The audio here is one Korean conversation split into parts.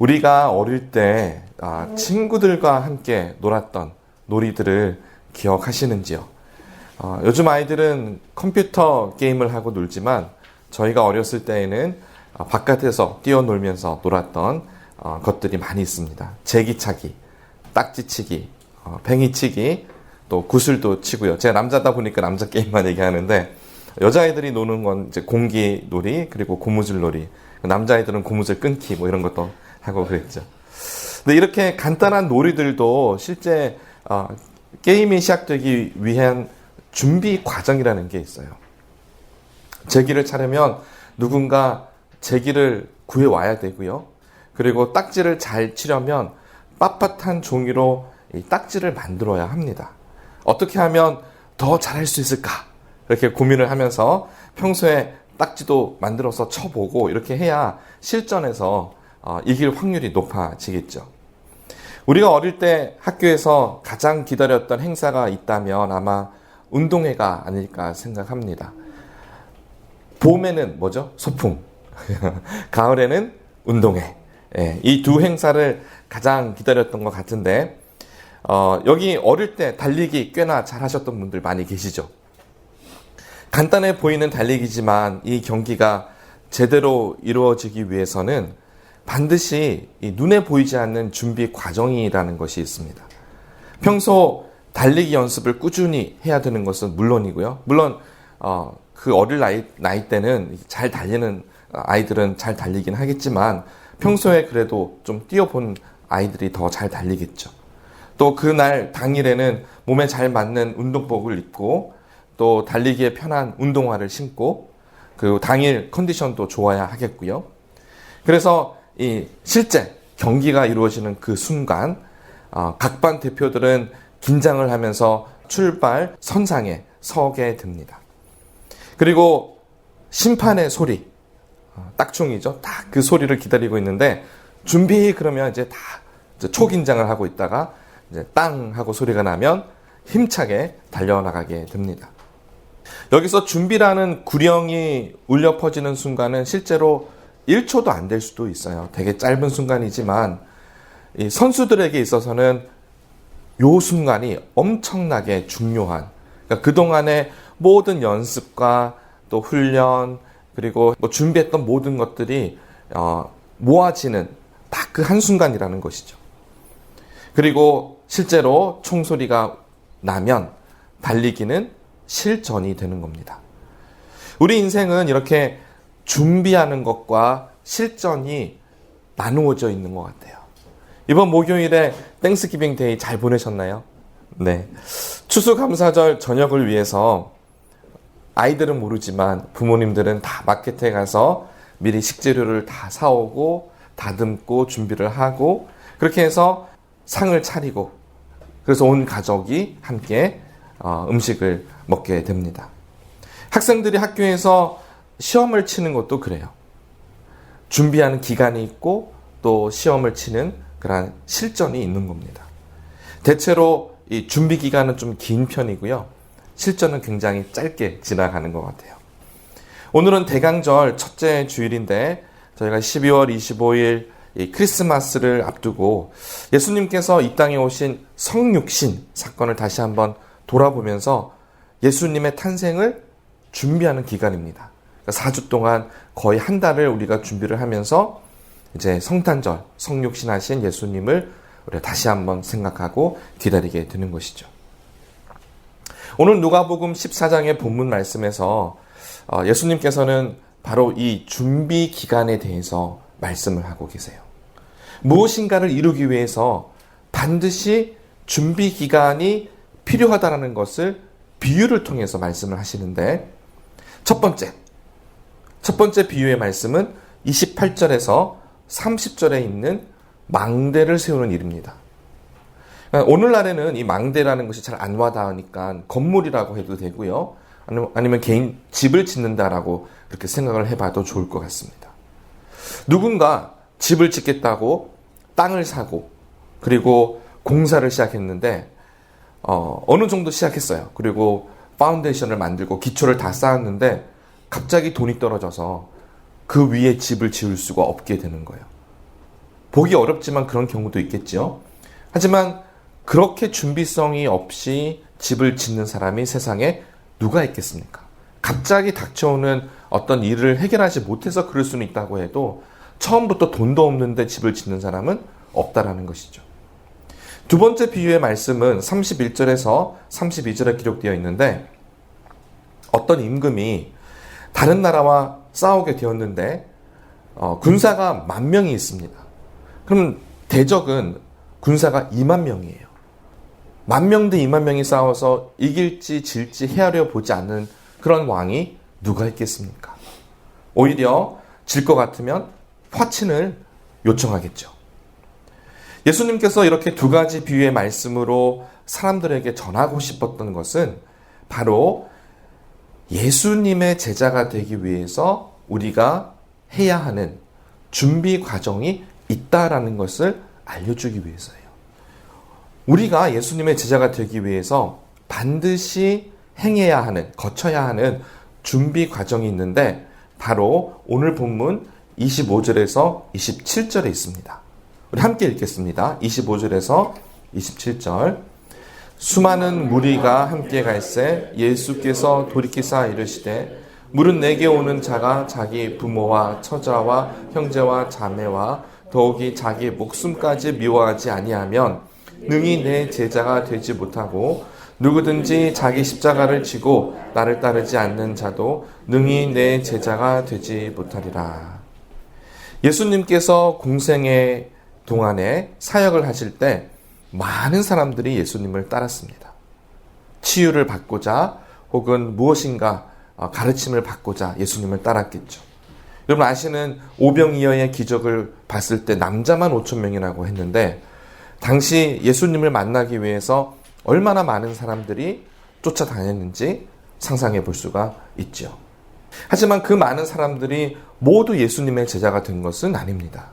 우리가 어릴 때 친구들과 함께 놀았던 놀이들을 기억하시는지요? 요즘 아이들은 컴퓨터 게임을 하고 놀지만 저희가 어렸을 때에는 바깥에서 뛰어놀면서 놀았던 것들이 많이 있습니다. 제기차기, 딱지치기, 팽이치기, 또 구슬도 치고요. 제가 남자다 보니까 남자 게임만 얘기하는데 여자아이들이 노는 건 이제 공기놀이, 그리고 고무줄놀이, 남자아이들은 고무줄 끊기 뭐 이런 것도 하고 그랬죠. 근데 이렇게 간단한 놀이들도 실제 게임이 시작되기 위한 준비 과정이라는 게 있어요. 제기를 차려면 누군가 제기를 구해와야 되고요. 그리고 딱지를 잘 치려면 빳빳한 종이로 이 딱지를 만들어야 합니다. 어떻게 하면 더 잘할 수 있을까? 이렇게 고민을 하면서 평소에 딱지도 만들어서 쳐보고 이렇게 해야 실전에서 이길 확률이 높아지겠죠. 우리가 어릴 때 학교에서 가장 기다렸던 행사가 있다면 아마 운동회가 아닐까 생각합니다. 봄에는 뭐죠? 소풍. 가을에는 운동회. 이 두 행사를 가장 기다렸던 것 같은데 여기 어릴 때 달리기 꽤나 잘하셨던 분들 많이 계시죠? 간단해 보이는 달리기지만 이 경기가 제대로 이루어지기 위해서는 반드시 이 눈에 보이지 않는 준비 과정이라는 것이 있습니다. 평소 달리기 연습을 꾸준히 해야 되는 것은 물론이고요. 물론 그 어릴 나이 때는 잘 달리는 아이들은 잘 달리긴 하겠지만 평소에 그래도 좀 뛰어본 아이들이 더 잘 달리겠죠. 또 그날 당일에는 몸에 잘 맞는 운동복을 입고 또 달리기에 편한 운동화를 신고 그리고 당일 컨디션도 좋아야 하겠고요. 그래서 이 실제 경기가 이루어지는 그 순간 각 반 대표들은 긴장을 하면서 출발 선상에 서게 됩니다. 그리고 심판의 소리, 딱총이죠. 딱 그 소리를 기다리고 있는데 준비 그러면 이제 다 초긴장을 하고 있다가 이제 땅 하고 소리가 나면 힘차게 달려나가게 됩니다. 여기서 준비라는 구령이 울려 퍼지는 순간은 실제로 1초도 안 될 수도 있어요. 되게 짧은 순간이지만 이 선수들에게 있어서는 이 순간이 엄청나게 중요한, 그러니까 그동안의 모든 연습과 또 훈련 그리고 뭐 준비했던 모든 것들이 모아지는 딱 그 한순간이라는 것이죠. 그리고 실제로 총소리가 나면 달리기는 실전이 되는 겁니다. 우리 인생은 이렇게 준비하는 것과 실전이 나누어져 있는 것 같아요. 이번 목요일에 땡스기빙 데이 잘 보내셨나요? 네. 추수감사절 저녁을 위해서 아이들은 모르지만 부모님들은 다 마켓에 가서 미리 식재료를 다 사오고 다듬고 준비를 하고 그렇게 해서 상을 차리고 그래서 온 가족이 함께 음식을 먹게 됩니다. 학생들이 학교에서 시험을 치는 것도 그래요. 준비하는 기간이 있고 또 시험을 치는 그런 실전이 있는 겁니다. 대체로 이 준비 기간은 좀 긴 편이고요. 실전은 굉장히 짧게 지나가는 것 같아요. 오늘은 대강절 첫째 주일인데 저희가 12월 25일 이 크리스마스를 앞두고 예수님께서 이 땅에 오신 성육신 사건을 다시 한번 돌아보면서 예수님의 탄생을 준비하는 기간입니다. 그러니까 4주 동안 거의 한 달을 우리가 준비를 하면서 이제 성탄절, 성육신하신 예수님을 우리가 다시 한번 생각하고 기다리게 되는 것이죠. 오늘 누가복음 14장의 본문 말씀에서 예수님께서는 바로 이 준비 기간에 대해서 말씀을 하고 계세요. 무엇인가를 이루기 위해서 반드시 준비 기간이 필요하다는 것을 비유를 통해서 말씀을 하시는데 첫 번째 비유의 말씀은 28절에서 30절에 있는 망대를 세우는 일입니다. 오늘날에는 이 망대라는 것이 잘 안 와닿으니까 건물이라고 해도 되고요. 아니면 개인 집을 짓는다라고 그렇게 생각을 해봐도 좋을 것 같습니다. 누군가 집을 짓겠다고 땅을 사고 그리고 공사를 시작했는데 어느 정도 시작했어요. 그리고 파운데이션을 만들고 기초를 다 쌓았는데 갑자기 돈이 떨어져서 그 위에 집을 지을 수가 없게 되는 거예요. 보기 어렵지만 그런 경우도 있겠죠. 하지만 그렇게 준비성이 없이 집을 짓는 사람이 세상에 누가 있겠습니까? 갑자기 닥쳐오는 어떤 일을 해결하지 못해서 그럴 수는 있다고 해도 처음부터 돈도 없는데 집을 짓는 사람은 없다라는 것이죠. 두 번째 비유의 말씀은 31절에서 32절에 기록되어 있는데, 어떤 임금이 다른 나라와 싸우게 되었는데 군사가 10,000명이 있습니다. 그럼 대적은 군사가 20,000명이에요. 10,000대 20,000명이 싸워서 이길지 질지 헤아려 보지 않는 그런 왕이 누가 있겠습니까? 오히려 질 것 같으면 화친을 요청하겠죠. 예수님께서 이렇게 두 가지 비유의 말씀으로 사람들에게 전하고 싶었던 것은 바로 예수님의 제자가 되기 위해서 우리가 해야 하는 준비 과정이 있다라는 것을 알려주기 위해서예요. 우리가 예수님의 제자가 되기 위해서 반드시 행해야 하는, 거쳐야 하는 준비 과정이 있는데 바로 오늘 본문 25절에서 27절에 있습니다. 우리 함께 읽겠습니다. 25절에서 27절. 수많은 무리가 함께 갈새 예수께서 돌이키사 이르시되 물은 내게 오는 자가 자기 부모와 처자와 형제와 자매와 더욱이 자기 목숨까지 미워하지 아니하면 능히 내 제자가 되지 못하고 누구든지 자기 십자가를 지고 나를 따르지 않는 자도 능히 내 제자가 되지 못하리라. 예수님께서 공생의 동안에 사역을 하실 때 많은 사람들이 예수님을 따랐습니다. 치유를 받고자 혹은 무엇인가 가르침을 받고자 예수님을 따랐겠죠. 여러분 아시는 오병이어의 기적을 봤을 때 남자만 5,000명이라고 했는데 당시 예수님을 만나기 위해서 얼마나 많은 사람들이 쫓아다녔는지 상상해 볼 수가 있죠. 하지만 그 많은 사람들이 모두 예수님의 제자가 된 것은 아닙니다.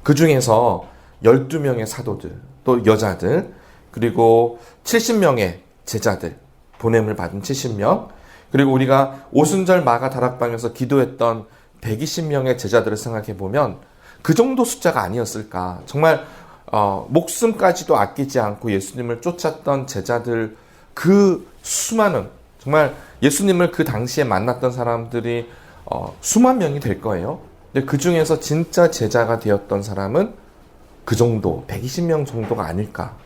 그 중에서 12명의 사도들, 또 여자들, 그리고 70명의 제자들, 보냄을 받은 70명, 그리고 우리가 오순절 마가 다락방에서 기도했던 120명의 제자들을 생각해 보면 그 정도 숫자가 아니었을까. 정말 목숨까지도 아끼지 않고 예수님을 쫓았던 제자들, 그 수많은, 정말 예수님을 그 당시에 만났던 사람들이 수만 명이 될 거예요. 근데 그 중에서 진짜 제자가 되었던 사람은 그 정도, 120명 정도가 아닐까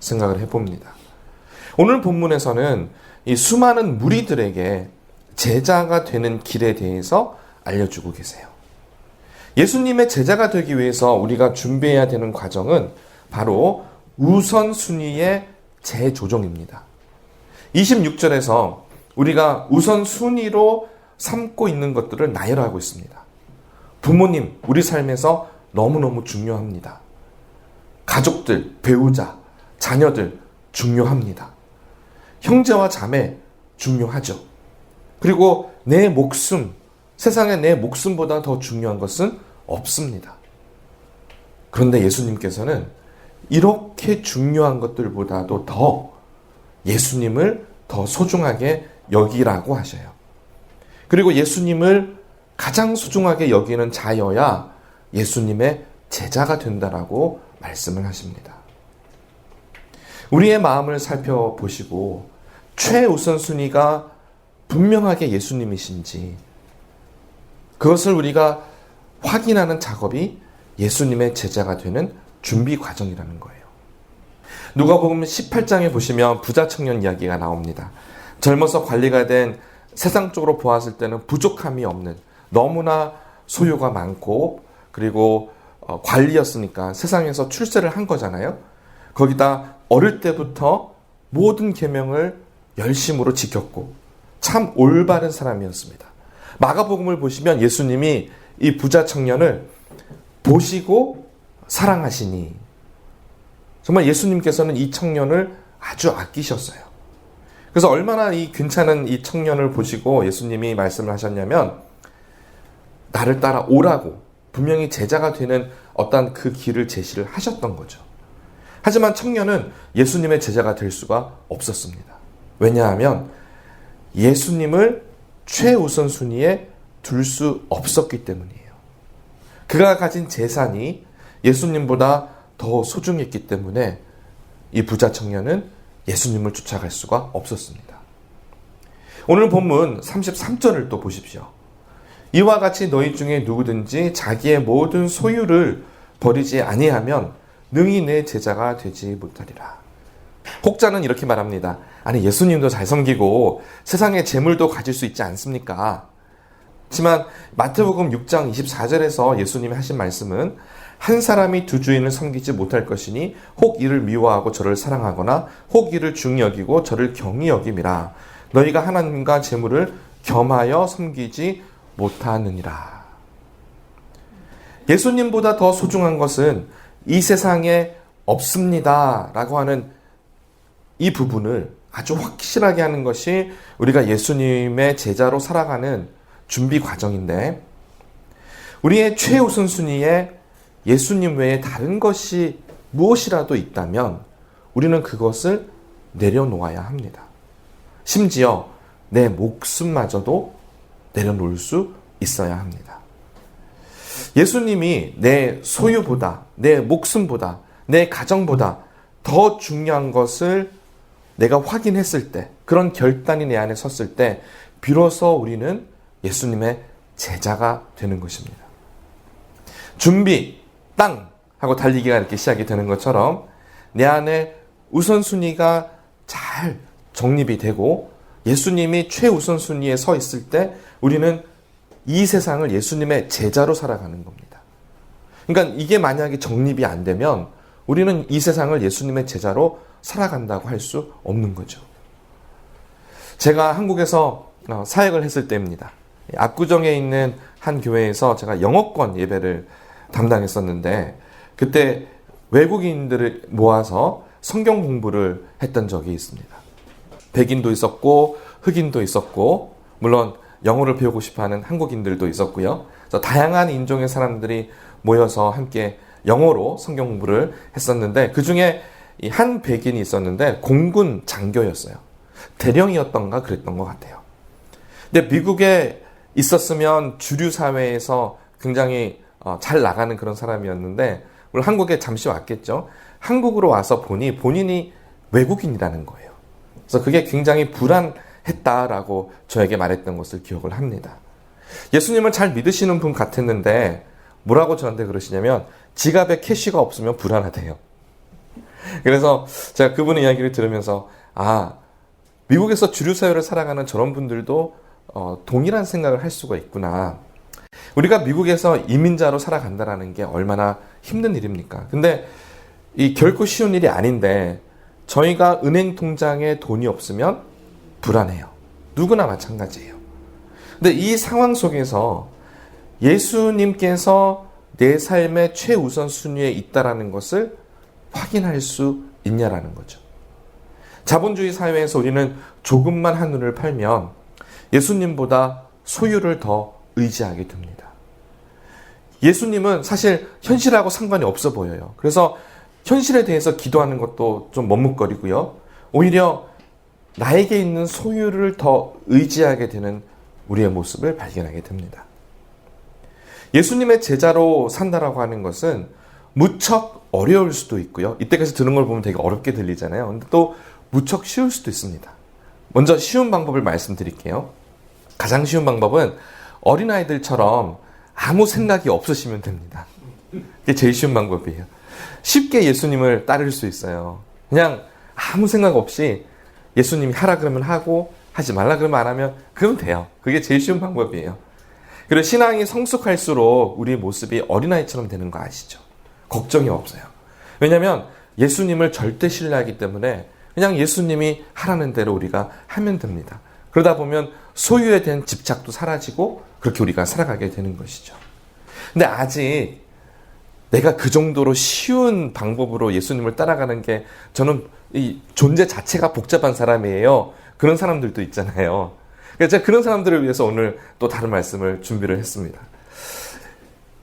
생각을 해봅니다. 오늘 본문에서는 이 수많은 무리들에게 제자가 되는 길에 대해서 알려주고 계세요. 예수님의 제자가 되기 위해서 우리가 준비해야 되는 과정은 바로 우선순위의 재조정입니다. 26절에서 우리가 우선순위로 삼고 있는 것들을 나열하고 있습니다. 부모님, 우리 삶에서 너무너무 중요합니다. 가족들, 배우자, 자녀들 중요합니다. 형제와 자매 중요하죠. 그리고 내 목숨, 세상에 내 목숨보다 더 중요한 것은 없습니다. 그런데 예수님께서는 이렇게 중요한 것들보다도 더 예수님을 더 소중하게 여기라고 하셔요. 그리고 예수님을 가장 소중하게 여기는 자여야 예수님의 제자가 된다라고 말씀을 하십니다. 우리의 마음을 살펴보시고 최우선순위가 분명하게 예수님이신지 그것을 우리가 확인하는 작업이 예수님의 제자가 되는 준비 과정이라는 거예요. 누가복음 18장에 보시면 부자 청년 이야기가 나옵니다. 젊어서 관리가 된 세상적으로 보았을 때는 부족함이 없는 너무나 소유가 많고 그리고 관리였으니까 세상에서 출세를 한 거잖아요. 거기다 어릴 때부터 모든 계명을 열심으로 지켰고 참 올바른 사람이었습니다. 마가복음을 보시면 예수님이 이 부자 청년을 보시고 사랑하시니 정말 예수님께서는 이 청년을 아주 아끼셨어요. 그래서 얼마나 이 괜찮은 이 청년을 보시고 예수님이 말씀을 하셨냐면 나를 따라 오라고 분명히 제자가 되는 어떤 그 길을 제시를 하셨던 거죠. 하지만 청년은 예수님의 제자가 될 수가 없었습니다. 왜냐하면 예수님을 최우선순위에 둘 수 없었기 때문이에요. 그가 가진 재산이 예수님보다 더 소중했기 때문에 이 부자 청년은 예수님을 쫓아갈 수가 없었습니다. 오늘 본문 33절을 또 보십시오. 이와 같이 너희 중에 누구든지 자기의 모든 소유를 버리지 아니하면 능히 내 제자가 되지 못하리라. 혹자는 이렇게 말합니다. 아니, 예수님도 잘 섬기고 세상에 재물도 가질 수 있지 않습니까? 하지만 마태복음 6장 24절에서 예수님이 하신 말씀은 한 사람이 두 주인을 섬기지 못할 것이니 혹 이를 미워하고 저를 사랑하거나 혹 이를 중히 여기고 저를 경히 여김이라. 너희가 하나님과 재물을 겸하여 섬기지 못하느니라. 예수님보다 더 소중한 것은 이 세상에 없습니다 라고 하는 이 부분을 아주 확실하게 하는 것이 우리가 예수님의 제자로 살아가는 준비 과정인데, 우리의 최우선순위에 예수님 외에 다른 것이 무엇이라도 있다면 우리는 그것을 내려놓아야 합니다. 심지어 내 목숨마저도 내려놓을 수 있어야 합니다. 예수님이 내 소유보다, 내 목숨보다, 내 가정보다 더 중요한 것을 내가 확인했을 때, 그런 결단이 내 안에 섰을 때 비로소 우리는 예수님의 제자가 되는 것입니다. 준비, 땅 하고 달리기가 이렇게 시작이 되는 것처럼 내 안에 우선순위가 잘 정립이 되고 예수님이 최우선순위에 서 있을 때 우리는 이 세상을 예수님의 제자로 살아가는 겁니다. 그러니까 이게 만약에 정립이 안 되면 우리는 이 세상을 예수님의 제자로 살아간다고 할 수 없는 거죠. 제가 한국에서 사역을 했을 때입니다. 압구정에 있는 한 교회에서 제가 영어권 예배를 담당했었는데, 그때 외국인들을 모아서 성경 공부를 했던 적이 있습니다. 백인도 있었고 흑인도 있었고 물론 영어를 배우고 싶어하는 한국인들도 있었고요. 그래서 다양한 인종의 사람들이 모여서 함께 영어로 성경 공부를 했었는데, 그중에 한 백인이 있었는데 공군 장교였어요. 대령이었던가 그랬던 것 같아요. 근데 미국에 있었으면 주류 사회에서 굉장히 잘 나가는 그런 사람이었는데, 물론 한국에 잠시 왔겠죠. 한국으로 와서 보니 본인이 외국인이라는 거예요. 그래서 그게 굉장히 불안했다라고 저에게 말했던 것을 기억을 합니다. 예수님을 잘 믿으시는 분 같았는데 뭐라고 저한테 그러시냐면 지갑에 캐시가 없으면 불안하대요. 그래서 제가 그분의 이야기를 들으면서 미국에서 주류 사회를 살아가는 저런 분들도 동일한 생각을 할 수가 있구나. 우리가 미국에서 이민자로 살아간다는 게 얼마나 힘든 일입니까? 근데 이 결코 쉬운 일이 아닌데 저희가 은행 통장에 돈이 없으면 불안해요. 누구나 마찬가지예요. 근데 이 상황 속에서 예수님께서 내 삶의 최우선 순위에 있다라는 것을 확인할 수 있냐라는 거죠. 자본주의 사회에서 우리는 조금만 한눈을 팔면 예수님보다 소유를 더 의지하게 됩니다. 예수님은 사실 현실하고 상관이 없어 보여요. 그래서 현실에 대해서 기도하는 것도 좀 머뭇거리고요. 오히려 나에게 있는 소유를 더 의지하게 되는 우리의 모습을 발견하게 됩니다. 예수님의 제자로 산다라고 하는 것은 무척 어려울 수도 있고요. 이때까지 들은 걸 보면 되게 어렵게 들리잖아요. 근데 또 무척 쉬울 수도 있습니다. 먼저 쉬운 방법을 말씀드릴게요. 가장 쉬운 방법은 어린아이들처럼 아무 생각이 없으시면 됩니다. 그게 제일 쉬운 방법이에요. 쉽게 예수님을 따를 수 있어요. 그냥 아무 생각 없이 예수님이 하라 그러면 하고 하지 말라 그러면 안 하면 그러면 돼요. 그게 제일 쉬운 방법이에요. 그리고 신앙이 성숙할수록 우리 모습이 어린아이처럼 되는 거 아시죠? 걱정이 없어요. 왜냐하면 예수님을 절대 신뢰하기 때문에 그냥 예수님이 하라는 대로 우리가 하면 됩니다. 그러다 보면 소유에 대한 집착도 사라지고 그렇게 우리가 살아가게 되는 것이죠. 근데 아직 내가 그 정도로 쉬운 방법으로 예수님을 따라가는 게 저는 이 존재 자체가 복잡한 사람이에요. 그런 사람들도 있잖아요. 그래서 제가 그런 사람들을 위해서 오늘 또 다른 말씀을 준비를 했습니다.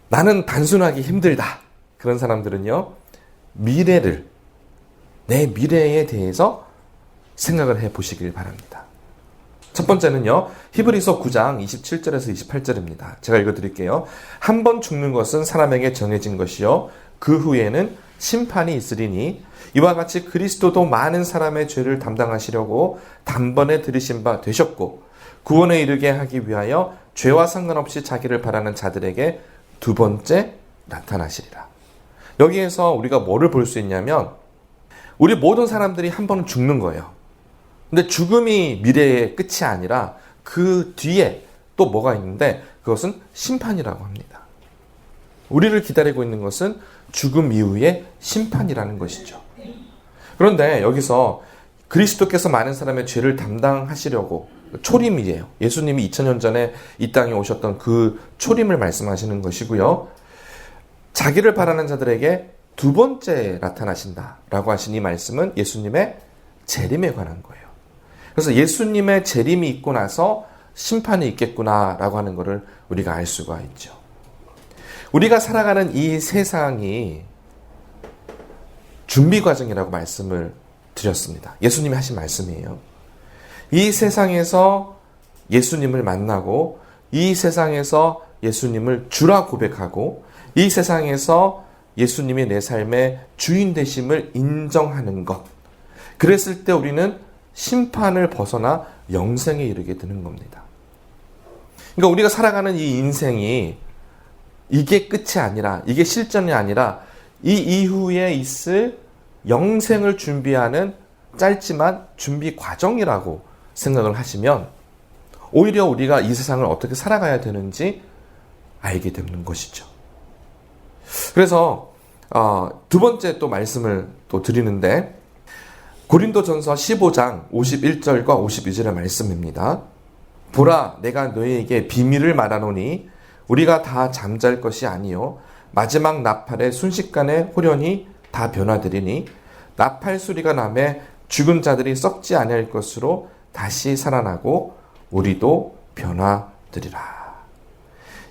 나는 단순하기 힘들다. 그런 사람들은요, 내 미래에 대해서 생각을 해 보시길 바랍니다. 첫 번째는요, 히브리서 9장 27절에서 28절입니다. 제가 읽어드릴게요. 한 번 죽는 것은 사람에게 정해진 것이요 그 후에는 심판이 있으리니 이와 같이 그리스도도 많은 사람의 죄를 담당하시려고 단번에 들이신 바 되셨고 구원에 이르게 하기 위하여 죄와 상관없이 자기를 바라는 자들에게 두 번째 나타나시리라. 여기에서 우리가 뭐를 볼 수 있냐면 우리 모든 사람들이 한 번은 죽는 거예요. 근데 죽음이 미래의 끝이 아니라 그 뒤에 또 뭐가 있는데 그것은 심판이라고 합니다. 우리를 기다리고 있는 것은 죽음 이후의 심판이라는 것이죠. 그런데 여기서 그리스도께서 많은 사람의 죄를 담당하시려고 초림이에요. 예수님이 2000년 전에 이 땅에 오셨던 그 초림을 말씀하시는 것이고요. 자기를 바라는 자들에게 두 번째 나타나신다라고 하신 이 말씀은 예수님의 재림에 관한 거예요. 그래서 예수님의 재림이 있고 나서 심판이 있겠구나라고 하는 것을 우리가 알 수가 있죠. 우리가 살아가는 이 세상이 준비 과정이라고 말씀을 드렸습니다. 예수님이 하신 말씀이에요. 이 세상에서 예수님을 만나고 이 세상에서 예수님을 주라 고백하고 이 세상에서 예수님이 내 삶의 주인 되심을 인정하는 것. 그랬을 때 우리는 심판을 벗어나 영생에 이르게 되는 겁니다. 그러니까 우리가 살아가는 이 인생이 이게 끝이 아니라 이게 실전이 아니라 이 이후에 있을 영생을 준비하는 짧지만 준비 과정이라고 생각을 하시면 오히려 우리가 이 세상을 어떻게 살아가야 되는지 알게 되는 것이죠. 그래서 두 번째 또 말씀을 또 드리는데 고린도전서 15장 51절과 52절의 말씀입니다. 보라 내가 너희에게 비밀을 말하노니 우리가 다 잠잘 것이 아니요 마지막 나팔의 순식간에 호련히 다 변화되리니 나팔 소리가 나매 죽은 자들이 썩지 아니할 것으로 다시 살아나고 우리도 변화되리라.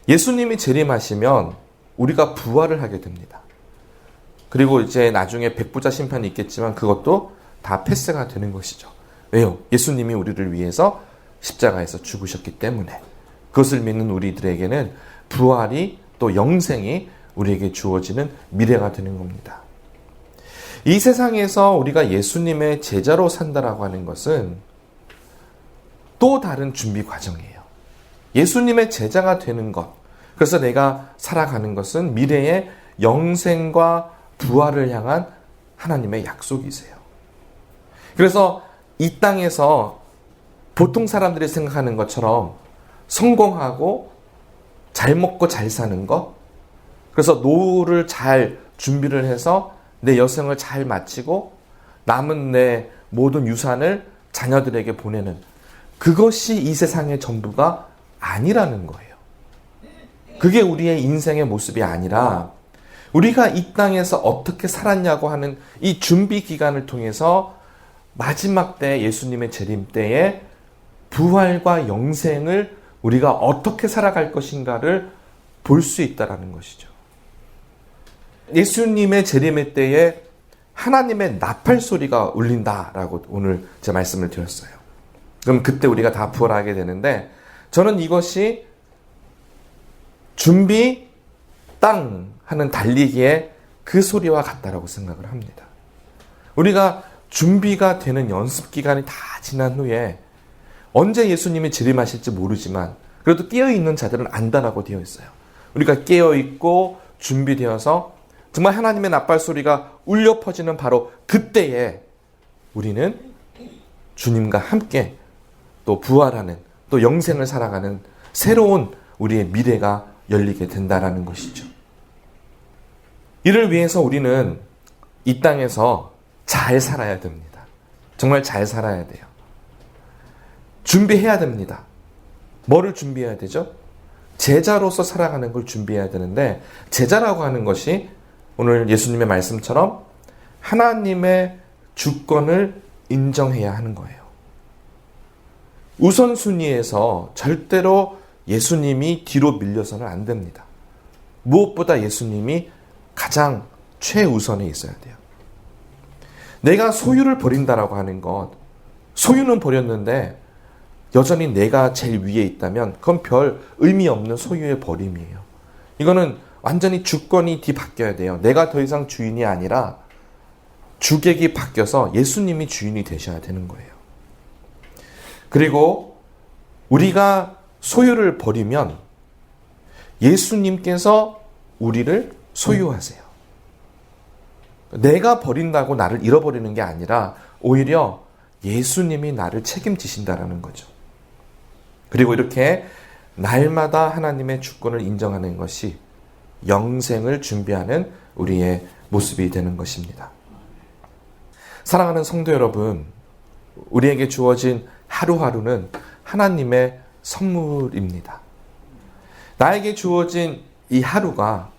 예수님이 재림하시면 우리가 부활을 하게 됩니다. 그리고 이제 나중에 백부자 심판이 있겠지만 그것도 다 패스가 되는 것이죠. 왜요? 예수님이 우리를 위해서 십자가에서 죽으셨기 때문에 그것을 믿는 우리들에게는 부활이 또 영생이 우리에게 주어지는 미래가 되는 겁니다. 이 세상에서 우리가 예수님의 제자로 산다라고 하는 것은 또 다른 준비 과정이에요. 예수님의 제자가 되는 것. 그래서 내가 살아가는 것은 미래의 영생과 부활을 향한 하나님의 약속이세요. 그래서 이 땅에서 보통 사람들이 생각하는 것처럼 성공하고 잘 먹고 잘 사는 것, 그래서 노후를 잘 준비를 해서 내 여생을 잘 마치고 남은 내 모든 유산을 자녀들에게 보내는 그것이 이 세상의 전부가 아니라는 거예요. 그게 우리의 인생의 모습이 아니라 우리가 이 땅에서 어떻게 살았냐고 하는 이 준비 기간을 통해서 마지막 때 예수님의 재림 때에 부활과 영생을 우리가 어떻게 살아갈 것인가를 볼 수 있다는 것이죠. 예수님의 재림의 때에 하나님의 나팔 소리가 울린다라고 오늘 제 말씀을 드렸어요. 그럼 그때 우리가 다 부활하게 되는데 저는 이것이 준비 땅 하는 달리기의 그 소리와 같다라고 생각을 합니다. 우리가 준비가 되는 연습 기간이 다 지난 후에 언제 예수님이 재림하실지 모르지만 그래도 깨어있는 자들은 안다라고 되어 있어요. 우리가 깨어있고 준비되어서 정말 하나님의 나팔 소리가 울려 퍼지는 바로 그때에 우리는 주님과 함께 또 부활하는 또 영생을 살아가는 새로운 우리의 미래가 열리게 된다라는 것이죠. 이를 위해서 우리는 이 땅에서 잘 살아야 됩니다. 정말 잘 살아야 돼요. 준비해야 됩니다. 뭐를 준비해야 되죠? 제자로서 살아가는 걸 준비해야 되는데 제자라고 하는 것이 오늘 예수님의 말씀처럼 하나님의 주권을 인정해야 하는 거예요. 우선순위에서 절대로 예수님이 뒤로 밀려서는 안 됩니다. 무엇보다 예수님이 가장 최우선에 있어야 돼요. 내가 소유를 버린다라고 하는 것, 소유는 버렸는데 여전히 내가 제일 위에 있다면 그건 별 의미 없는 소유의 버림이에요. 이거는 완전히 주권이 뒤바뀌어야 돼요. 내가 더 이상 주인이 아니라 주객이 바뀌어서 예수님이 주인이 되셔야 되는 거예요. 그리고 우리가 소유를 버리면 예수님께서 우리를 소유하세요. 내가 버린다고 나를 잃어버리는 게 아니라 오히려 예수님이 나를 책임지신다라는 거죠. 그리고 이렇게 날마다 하나님의 주권을 인정하는 것이 영생을 준비하는 우리의 모습이 되는 것입니다. 사랑하는 성도 여러분, 우리에게 주어진 하루하루는 하나님의 선물입니다. 나에게 주어진 이 하루가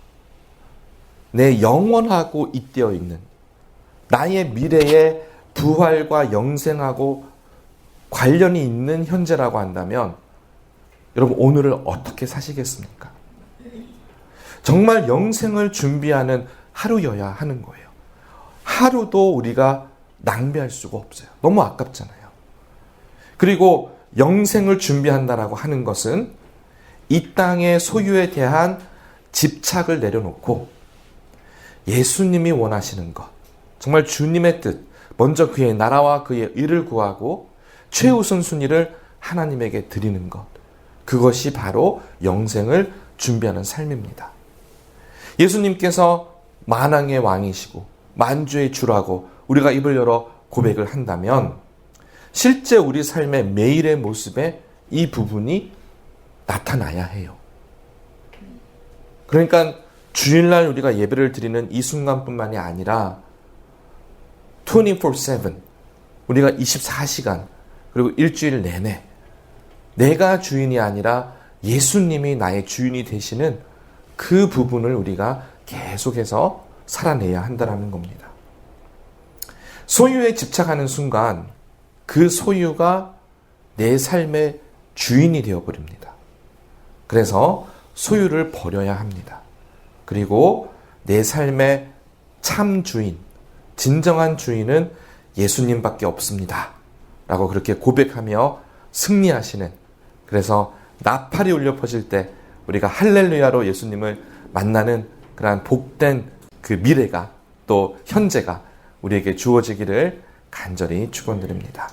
내 영원하고 잇대어 있는 나의 미래의 부활과 영생하고 관련이 있는 현재라고 한다면 여러분 오늘을 어떻게 사시겠습니까? 정말 영생을 준비하는 하루여야 하는 거예요. 하루도 우리가 낭비할 수가 없어요. 너무 아깝잖아요. 그리고 영생을 준비한다라고 하는 것은 이 땅의 소유에 대한 집착을 내려놓고 예수님이 원하시는 것, 정말 주님의 뜻, 먼저 그의 나라와 그의 의를 구하고 최우선 순위를 하나님에게 드리는 것, 그것이 바로 영생을 준비하는 삶입니다. 예수님께서 만왕의 왕이시고 만주의 주라고 우리가 입을 열어 고백을 한다면 실제 우리 삶의 매일의 모습에 이 부분이 나타나야 해요. 그러니까 주일날 우리가 예배를 드리는 이 순간뿐만이 아니라 24/7 우리가 24시간 그리고 일주일 내내 내가 주인이 아니라 예수님이 나의 주인이 되시는 그 부분을 우리가 계속해서 살아내야 한다는 겁니다. 소유에 집착하는 순간 그 소유가 내 삶의 주인이 되어버립니다. 그래서 소유를 버려야 합니다. 그리고 내 삶의 참 주인, 진정한 주인은 예수님밖에 없습니다. 라고 그렇게 고백하며 승리하시는, 그래서 나팔이 울려 퍼질 때 우리가 할렐루야로 예수님을 만나는 그러한 복된 그 미래가 또 현재가 우리에게 주어지기를 간절히 축원드립니다.